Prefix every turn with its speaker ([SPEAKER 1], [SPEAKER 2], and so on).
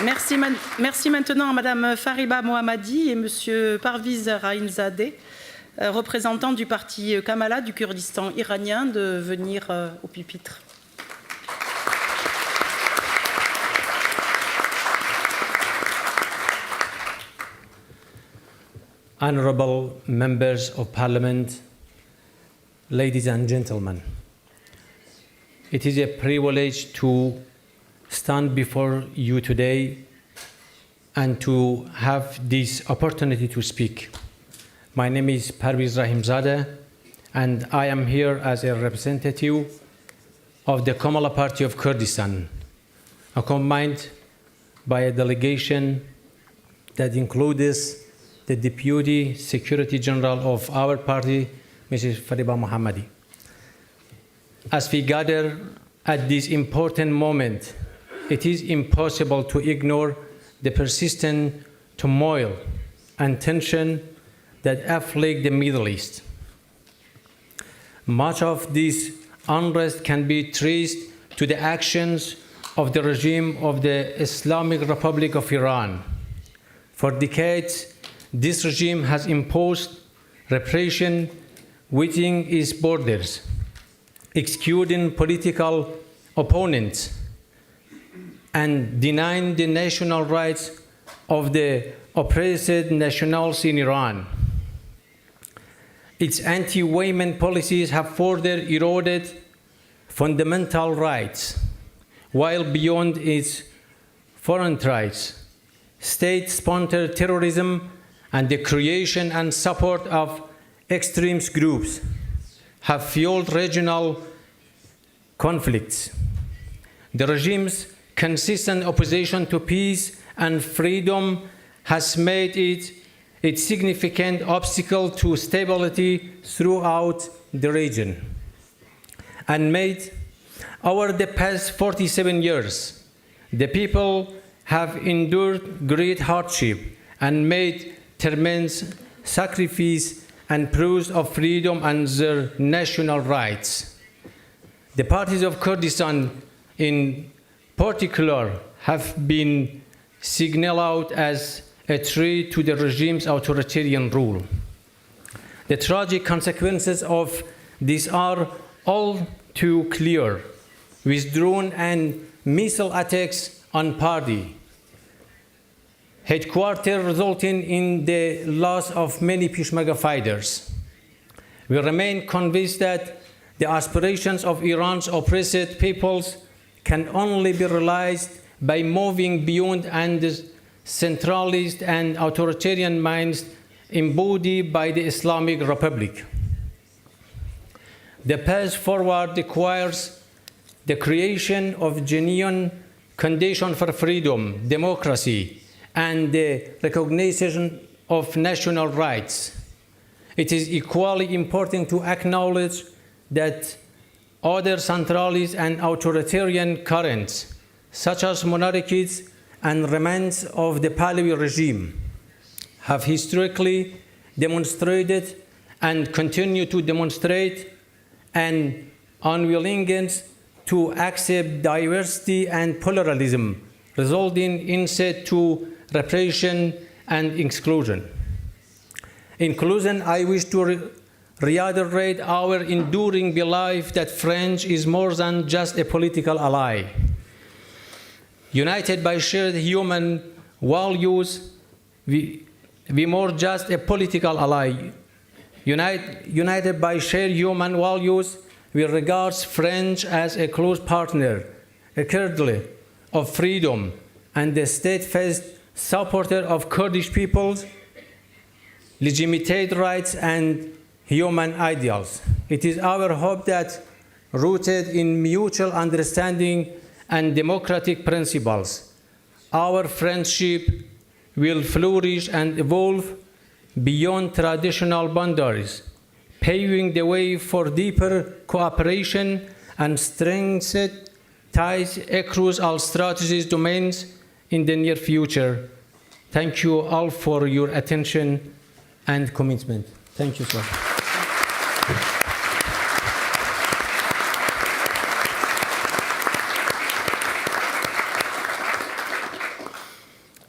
[SPEAKER 1] Merci maintenant à Madame Fariba Mohammadi et Monsieur Pəruiz Rəḥimzadə, représentants du parti KōMəڵə du Kurdistan iranien, de venir au pupitre.
[SPEAKER 2] Honorable members of Parliament, ladies and gentlemen, it is a privilege to stand before you today and to have this opportunity to speak. My name is Pəruiz Rəḥimzadə, and I am here as a representative of the KōMəڵə Party of Kurdistan, accompanied by a delegation that includes the Deputy Secretary General of our party, Mrs. Fariba Mohammadi. As we gather at this important moment, it is impossible to ignore the persistent turmoil and tension that afflict the Middle East. Much of this unrest can be traced to the actions of the regime of the Islamic Republic of Iran. For decades, this regime has imposed repression within its borders, executing political opponents and denying the national rights of the oppressed nationals in Iran. Its anti-women policies have further eroded fundamental rights, while beyond its foreign rights, state-sponsored terrorism and the creation and support of extremist groups have fueled regional conflicts. The regime's consistent opposition to peace and freedom has made it a significant obstacle to stability throughout the region, and made over the past 47 years, the people have endured great hardship and made tremendous sacrifice and proofs of freedom and their national rights. The parties of Kurdistan in particular have been signaled out as a threat to the regime's authoritarian rule. The tragic consequences of this are all too clear, with drone and missile attacks on party headquarters resulting in the loss of many Peshmerga fighters. We remain convinced that the aspirations of Iran's oppressed peoples can only be realized by moving beyond the centralist and authoritarian minds embodied by the Islamic Republic. The path forward requires the creation of genuine conditions for freedom, democracy, and the recognition of national rights. It is equally important to acknowledge that other centralist and authoritarian currents, such as monarchies and remnants of the Pahlavi regime, have historically demonstrated and continue to demonstrate an unwillingness to accept diversity and pluralism, resulting instead to repression and exclusion. In conclusion, I wish to reiterate our enduring belief that France is more than just a political ally. United by shared human values, we more just a political ally. United by shared human values, we regard France as a close partner, a cradle of freedom, and a steadfast supporter of Kurdish people's legitimate rights and human ideals. It is our hope that, rooted in mutual understanding and democratic principles, our friendship will flourish and evolve beyond traditional boundaries, paving the way for deeper cooperation and strengthened ties across all strategic domains in the near future. Thank you all for your attention and commitment. Thank you, sir.